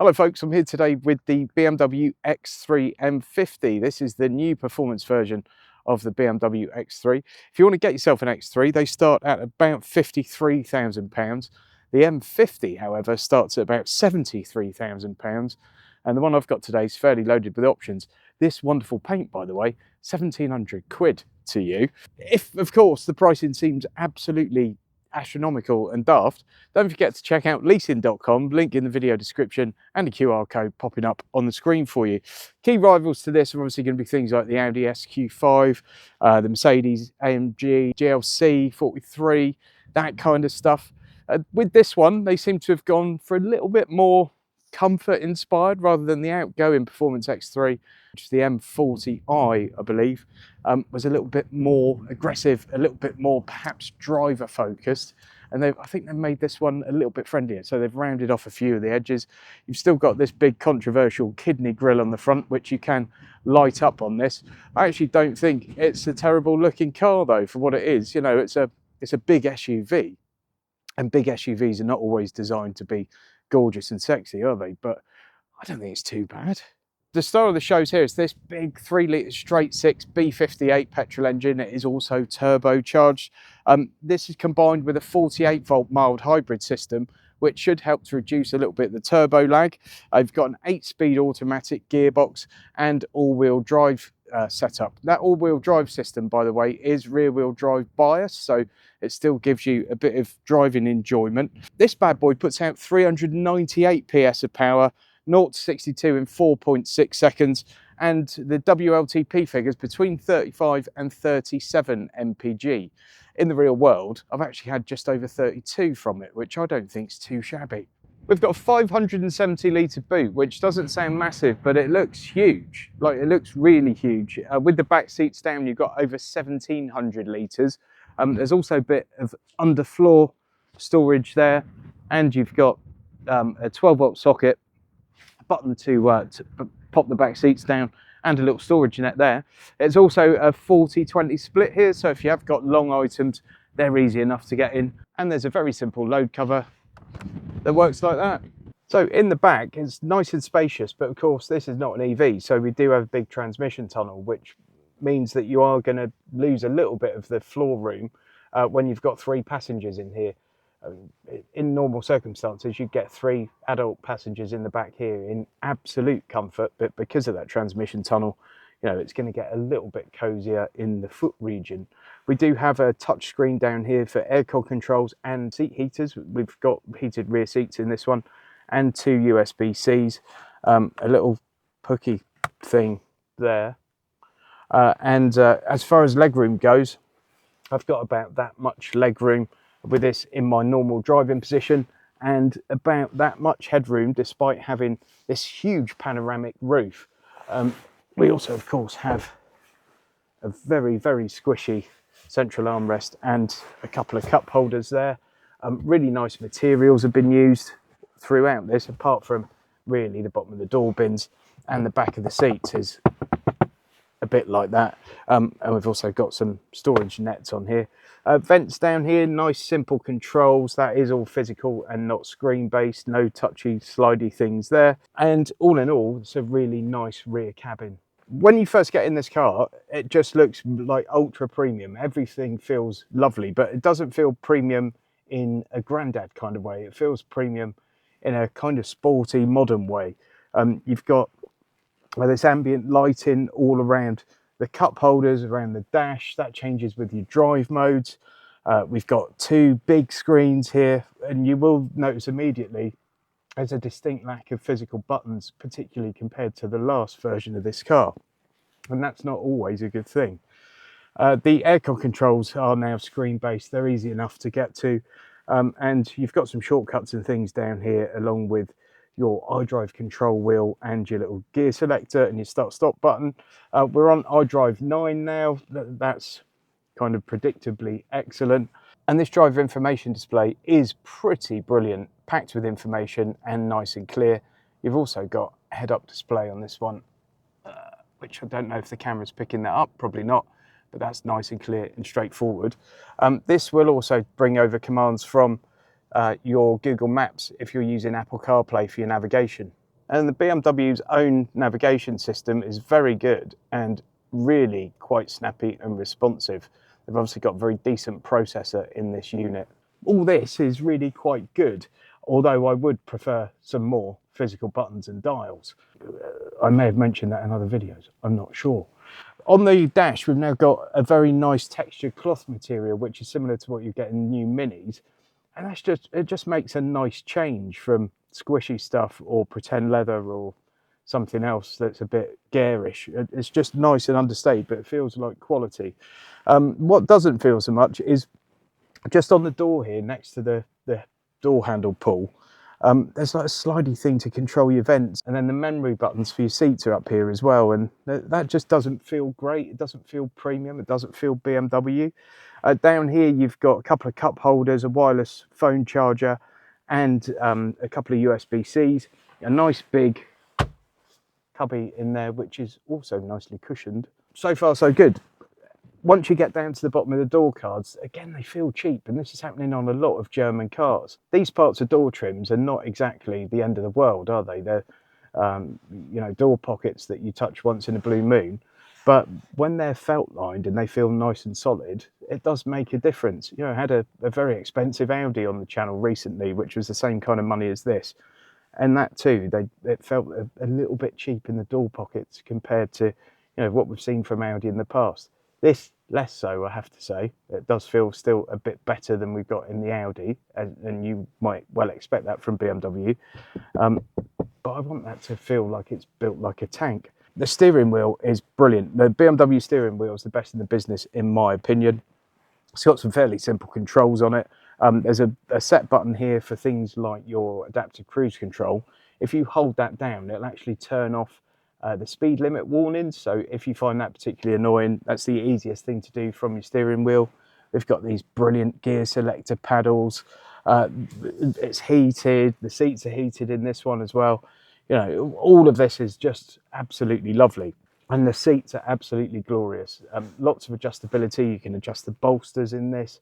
Hello folks, I'm here today with the BMW X3 M50. This is the new performance version of the BMW X3. If you want to get yourself an X3, they start at about £53,000. The M50, however, starts at about £73,000. And the one I've got today is fairly loaded with options. This wonderful paint, by the way, 1,700 quid to you. If, of course, the pricing seems absolutely astronomical and daft, don't forget to check out leasing.com, link in the video description and a QR code popping up on the screen for you. Key rivals to this are obviously going to be things like the Audi SQ5, the Mercedes-AMG GLC 43, that kind of stuff. With this one, they seem to have gone for a little bit more comfort inspired rather than the outgoing performance X3, which is the M40i, I believe, was a little bit more aggressive, a little bit more perhaps driver focused, and I think they've made this one a little bit friendlier, so they've rounded off a few of the edges. You've still got this big controversial kidney grille on the front, which you can light up on this. I actually don't think it's a terrible looking car though for what it is. You know, it's a big SUV, and big SUVs are not always designed to be gorgeous and sexy, are they? But I don't think it's too bad. The star of the shows here is this big 3-litre straight six B58 petrol engine. It is also turbocharged. This is combined with a 48-volt mild hybrid system, which should help to reduce a little bit the turbo lag. I've got an 8-speed automatic gearbox and all-wheel drive setup. That all-wheel drive system, by the way, is rear-wheel drive bias, so it still gives you a bit of driving enjoyment. This bad boy puts out 398 PS of power, 0 to 62 in 4.6 seconds, and the WLTP figures between 35 and 37 mpg. In the real world, I've actually had just over 32 from it, which I don't think is too shabby. We've got a 570 litre boot, which doesn't sound massive, but it looks huge. Like, it looks really huge. With the back seats down, you've got over 1,700 litres. There's also a bit of underfloor storage there, and you've got a 12-volt socket, a button to pop the back seats down, and a little storage net there. It's also a 40-20 split here, so if you have got long items, they're easy enough to get in. And there's a very simple load cover that works like that. So in the back, it's nice and spacious, but of course this is not an EV, so we do have a big transmission tunnel, which means that you are going to lose a little bit of the floor room when you've got 3 passengers in here. In normal circumstances, you'd get 3 adult passengers in the back here in absolute comfort, but because of that transmission tunnel, you know, it's going to get a little bit cozier in the foot region. We do have a touch screen down here for aircon controls and seat heaters. We've got heated rear seats in this one, and 2 USB-Cs, a little pooky thing there. As far as legroom goes, I've got about that much legroom with this in my normal driving position, and about that much headroom despite having this huge panoramic roof. We also, of course, have a very, very squishy central armrest and a couple of cup holders there. Really nice materials have been used throughout this, apart from really the bottom of the door bins, and the back of the seats is a bit like that. And we've also got some storage nets on here. Vents down here, nice simple controls. That is all physical and not screen based. No touchy slidey things there. And all in all, it's a really nice rear cabin. When you first get in this car, it just looks like ultra premium. Everything feels lovely, but it doesn't feel premium in a granddad kind of way. It feels premium in a kind of sporty, modern way. You've got this ambient lighting all around the cup holders, around the dash. That changes with your drive modes. We've got 2 big screens here, and you will notice immediately there's a distinct lack of physical buttons, particularly compared to the last version of this car, and that's not always a good thing. The aircon controls are now screen based. They're easy enough to get to, and you've got some shortcuts and things down here, along with your iDrive control wheel and your little gear selector and your start stop button. We're on iDrive 9 now. That's kind of predictably excellent, and this driver information display is pretty brilliant, packed with information and nice and clear. You've also got a head-up display on this one, which I don't know if the camera's picking that up, probably not, but that's nice and clear and straightforward. This will also bring over commands from your Google Maps if you're using Apple CarPlay for your navigation. And the BMW's own navigation system is very good and really quite snappy and responsive. They've obviously got a very decent processor in this unit. All this is really quite good, although I would prefer some more physical buttons and dials. I may have mentioned that in other videos, I'm not sure. On the dash, we've now got a very nice textured cloth material, which is similar to what you get in new Minis. And it just makes a nice change from squishy stuff or pretend leather or something else that's a bit garish. It's just nice and understated, but it feels like quality. What doesn't feel so much is just on the door here, next to the door handle pull, there's like a slidey thing to control your vents, and then the memory buttons for your seats are up here as well, and that just doesn't feel great. It doesn't feel premium, it doesn't feel BMW. Down here you've got a couple of cup holders, a wireless phone charger, and a couple of USB-Cs, a nice big cubby in there which is also nicely cushioned. So far so good. Once you get down to the bottom of the door cards, again, they feel cheap, and this is happening on a lot of German cars. These parts of door trims are not exactly the end of the world, are they? They're, you know, door pockets that you touch once in a blue moon. But when they're felt lined and they feel nice and solid, it does make a difference. You know, I had a very expensive Audi on the channel recently, which was the same kind of money as this. And that too, it felt a little bit cheap in the door pockets compared to, you know, what we've seen from Audi in the past. This, less so, I have to say. It does feel still a bit better than we've got in the Audi, and you might well expect that from BMW. But I want that to feel like it's built like a tank. The steering wheel is brilliant. The BMW steering wheel is the best in the business, in my opinion. It's got some fairly simple controls on it. There's a set button here for things like your adaptive cruise control. If you hold that down, it'll actually turn off the speed limit warnings. So if you find that particularly annoying, that's the easiest thing to do from your steering wheel. We've got these brilliant gear selector paddles. It's heated, the seats are heated in this one as well. You know, all of this is just absolutely lovely. And the seats are absolutely glorious. Lots of adjustability. You can adjust the bolsters in this,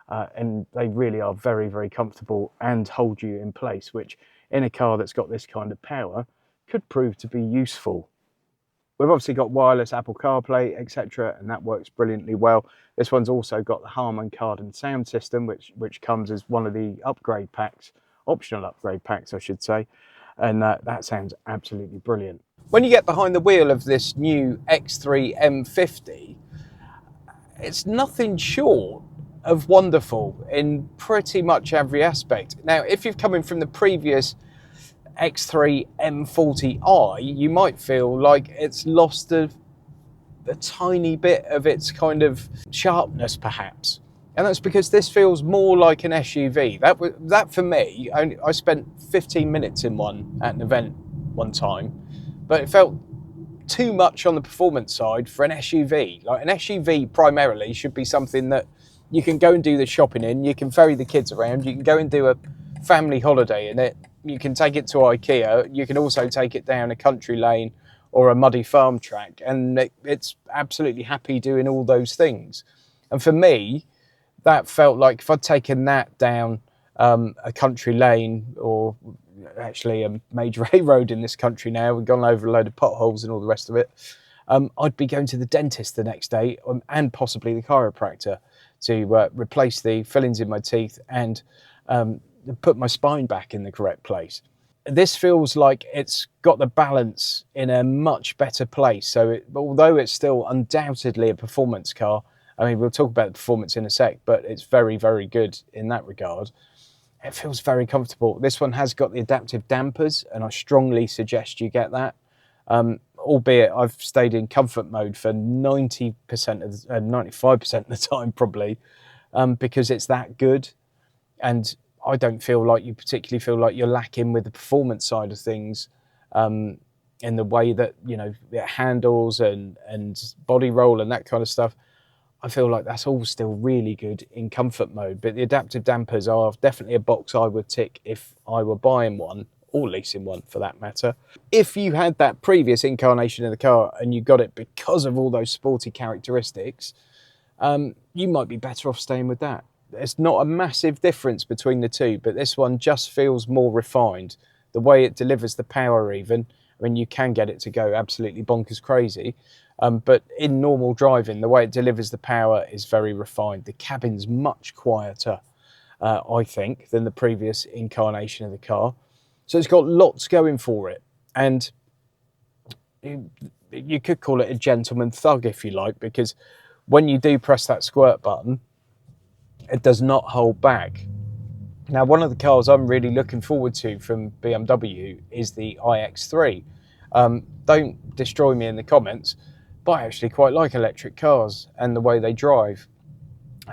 and they really are very, very comfortable and hold you in place, which in a car that's got this kind of power could prove to be useful. We've obviously got wireless Apple CarPlay, etc., and that works brilliantly well. This one's also got the Harman Kardon sound system, which comes as one of the upgrade packs, optional upgrade packs, I should say, and that sounds absolutely brilliant. When you get behind the wheel of this new X3 M50, it's nothing short of wonderful in pretty much every aspect. Now, if you've come in from the previous X3 M40i, you might feel like it's lost a tiny bit of its kind of sharpness, perhaps. And that's because this feels more like an SUV. That for me, I spent 15 minutes in one at an event one time, but it felt too much on the performance side for an SUV. Like, an SUV primarily should be something that you can go and do the shopping in, you can ferry the kids around, you can go and do a family holiday in it, you can take it to IKEA, you can also take it down a country lane or a muddy farm track, and it's absolutely happy doing all those things. And for me, that felt like if I'd taken that down a country lane, or actually a major A road in this country now, we've gone over a load of potholes and all the rest of it, I'd be going to the dentist the next day, and possibly the chiropractor, to replace the fillings in my teeth and put my spine back in the correct place. This feels like it's got the balance in a much better place. So although it's still undoubtedly a performance car, I mean, we'll talk about the performance in a sec, but it's very, very good in that regard. It feels very comfortable. This one has got the adaptive dampers, and I strongly suggest you get that. Albeit I've stayed in comfort mode for 90% of 95% of the time probably, because it's that good. And I don't feel like you particularly feel like you're lacking with the performance side of things, in the way that, you know, it handles and body roll and that kind of stuff. I feel like that's all still really good in comfort mode, but the adaptive dampers are definitely a box I would tick if I were buying one, or leasing one for that matter. If you had that previous incarnation of the car and you got it because of all those sporty characteristics, you might be better off staying with that. There's not a massive difference between the two, but this one just feels more refined. the way it delivers the power even, I mean, you can get it to go absolutely bonkers crazy. But in normal driving, the way it delivers the power is very refined. The cabin's much quieter, I think, than the previous incarnation of the car. So it's got lots going for it. And you could call it a gentleman thug if you like, because when you do press that squirt button, it does not hold back. Now, one of the cars I'm really looking forward to from BMW is the iX3. Don't destroy me in the comments, but I actually quite like electric cars and the way they drive.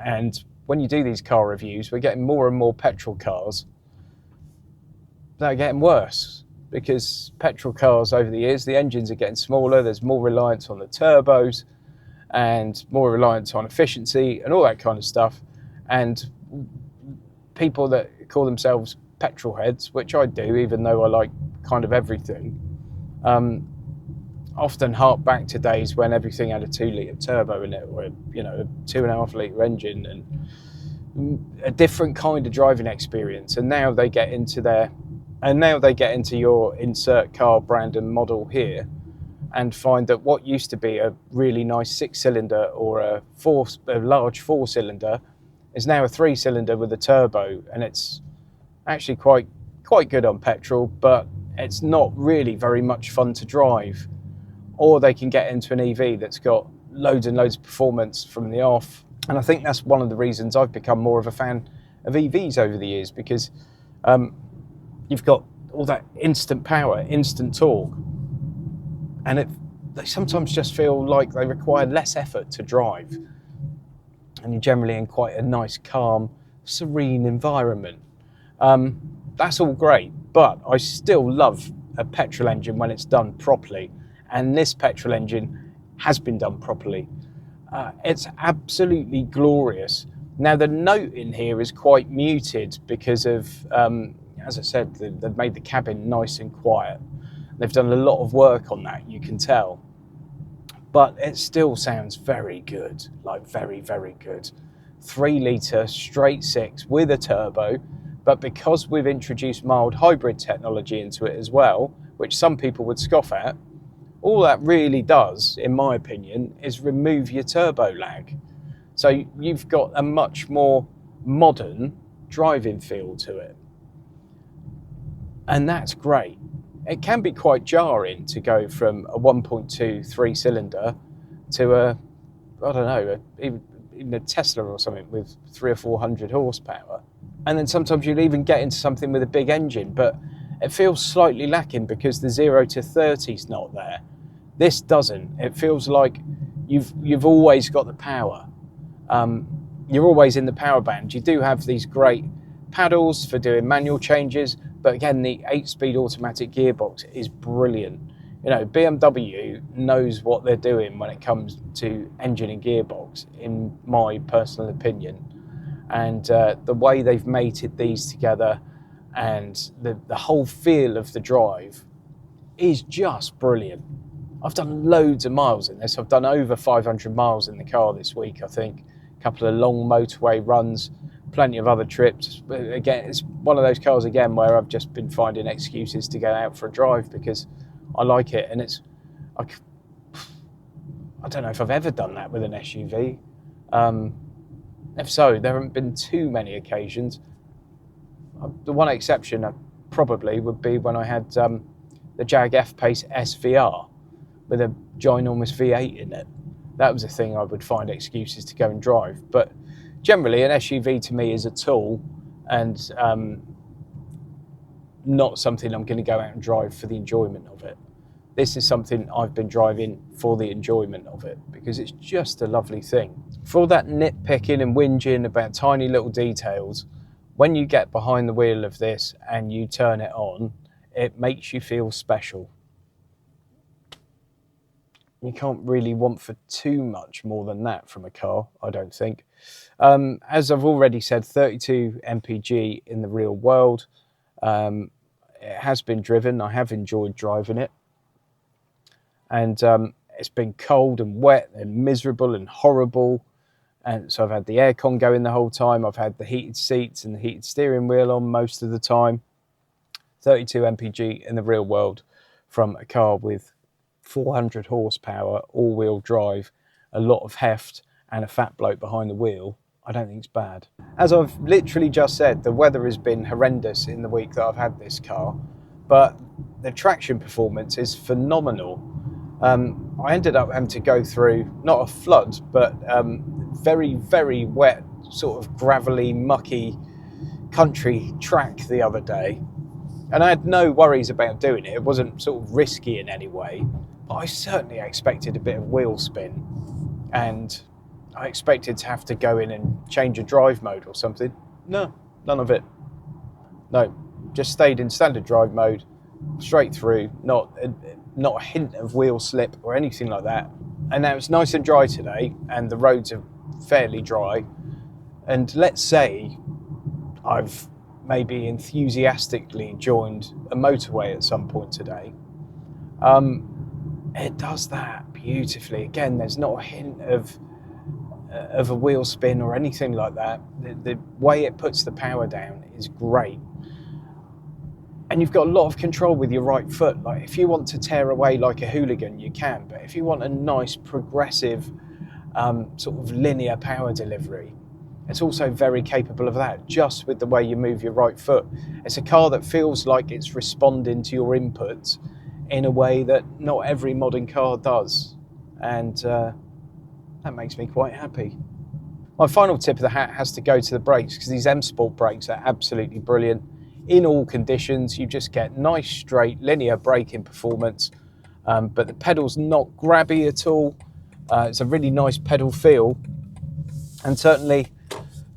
And when you do these car reviews, we're getting more and more petrol cars that are getting worse, because petrol cars over the years, the engines are getting smaller, there's more reliance on the turbos and more reliance on efficiency and all that kind of stuff. And people that call themselves petrol heads, which I do, even though I like kind of everything, often hark back to days when everything had a 2-litre turbo in it, or a 2.5-litre engine, and a different kind of driving experience. And now they get into your insert car brand and model here, and find that what used to be a really nice 6-cylinder or a large 4-cylinder is now a 3-cylinder with a turbo, and it's actually quite good on petrol, but it's not really very much fun to drive. Or they can get into an EV that's got loads and loads of performance from the off. And I think that's one of the reasons I've become more of a fan of EVs over the years, because you've got all that instant power, instant torque, and they sometimes just feel like they require less effort to drive. And you're generally in quite a nice, calm, serene environment. That's all great, but I still love a petrol engine when it's done properly. And this petrol engine has been done properly. It's absolutely glorious. Now, the note in here is quite muted because of, as I said, they've made the cabin nice and quiet. They've done a lot of work on that, you can tell. But it still sounds very good, like very, very good. 3-litre straight 6 with a turbo, but because we've introduced mild hybrid technology into it as well, which some people would scoff at, all that really does, in my opinion, is remove your turbo lag. So you've got a much more modern driving feel to it. And that's great. It can be quite jarring to go from a 1.2 3-cylinder to even a Tesla or something with 300 or 400 horsepower. And then sometimes you'll even get into something with a big engine, but it feels slightly lacking because the 0 to 30 is not there. This doesn't. It feels like you've always got the power. You're always in the power band. You do have these great paddles for doing manual changes, but again, the 8-speed automatic gearbox is brilliant. BMW knows what they're doing when it comes to engine and gearbox, in my personal opinion. And the way they've mated these together and the whole feel of the drive is just brilliant. I've done loads of miles in this. I've done over 500 miles in the car this week, I think. A couple of long motorway runs, plenty of other trips. But again, it's one of those cars again where I've just been finding excuses to go out for a drive because I like it. And I don't know if I've ever done that with an SUV. If so, there haven't been too many occasions. The one exception probably would be when I had the Jag F-Pace SVR with a ginormous V8 in it. That was a thing I would find excuses to go and drive. But generally, an SUV to me is a tool and not something I'm going to go out and drive for the enjoyment of it. This is something I've been driving for the enjoyment of it because it's just a lovely thing. For all that nitpicking and whinging about tiny little details, when you get behind the wheel of this and you turn it on, it makes you feel special. You can't really want for too much more than that from a car, I don't think. As I've already said, 32 mpg in the real world. It has been driven. I have enjoyed driving it. And it's been cold and wet and miserable and horrible. And so I've had the aircon going the whole time. I've had the heated seats and the heated steering wheel on most of the time. 32 mpg in the real world from a car with 400 horsepower, all-wheel drive, a lot of heft and a fat bloke behind the wheel, I don't think it's bad. As I've literally just said, the weather has been horrendous in the week that I've had this car, but the traction performance is phenomenal. I ended up having to go through, not a flood, but very, very wet, sort of gravelly, mucky country track the other day. And I had no worries about doing it. It wasn't sort of risky in any way, but I certainly expected a bit of wheel spin. And I expected to have to go in and change a drive mode or something. No, none of it. No, just stayed in standard drive mode, straight through, not a hint of wheel slip or anything like that. And now it's nice and dry today, and the roads are fairly dry. And let's say I've maybe enthusiastically joined a motorway at some point today. It does that beautifully. Again, there's not a hint of a wheel spin or anything like that. The way it puts the power down is great. And you've got a lot of control with your right foot. Like if you want to tear away like a hooligan, you can. But if you want a nice progressive sort of linear power delivery, it's also very capable of that, just with the way you move your right foot. It's a car that feels like it's responding to your inputs in a way that not every modern car does. And that makes me quite happy. My final tip of the hat has to go to the brakes, because these M Sport brakes are absolutely brilliant. In all conditions, you just get nice, straight, linear braking performance, but the pedal's not grabby at all. It's a really nice pedal feel, and certainly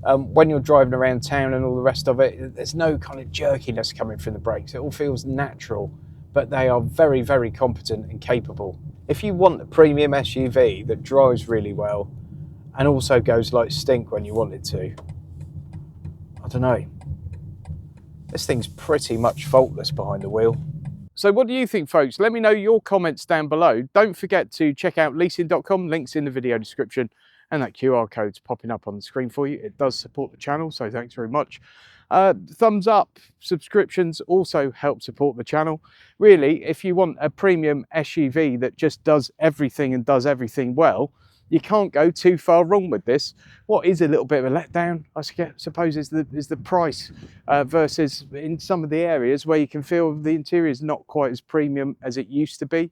when you're driving around town and all the rest of it, there's no kind of jerkiness coming from the brakes. It all feels natural, but they are very, very competent and capable. If you want a premium SUV that drives really well and also goes like stink when you want it to, I don't know. This thing's pretty much faultless behind the wheel. So what do you think, folks? Let me know your comments down below. Don't forget to check out leasing.com, links in the video description, and that QR code's popping up on the screen for you. It does support the channel, so thanks very much. Thumbs up, subscriptions also help support the channel. Really, if you want a premium SUV that just does everything and does everything well, you can't go too far wrong with this. What is a little bit of a letdown, I suppose, is the price versus in some of the areas where you can feel the interior is not quite as premium as it used to be.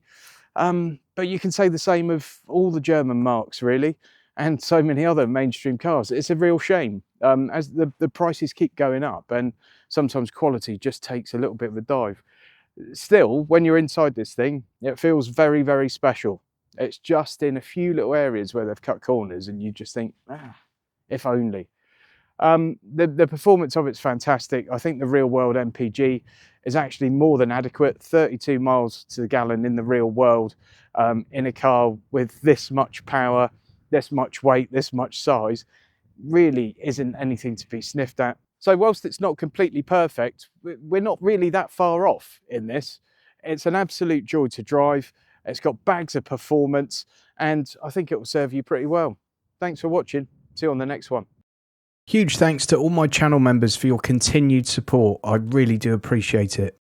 But you can say the same of all the German marques, really, and so many other mainstream cars. It's a real shame as the prices keep going up, and sometimes quality just takes a little bit of a dive. Still, when you're inside this thing, it feels very, very special. It's just in a few little areas where they've cut corners and you just think, if only. The performance of it's fantastic. I think the real world MPG is actually more than adequate. 32 miles to the gallon in the real world in a car with this much power, this much weight, this much size, really isn't anything to be sniffed at. So whilst it's not completely perfect, we're not really that far off in this. It's an absolute joy to drive. It's got bags of performance, and I think it will serve you pretty well. Thanks for watching. See you on the next one. Huge thanks to all my channel members for your continued support. I really do appreciate it.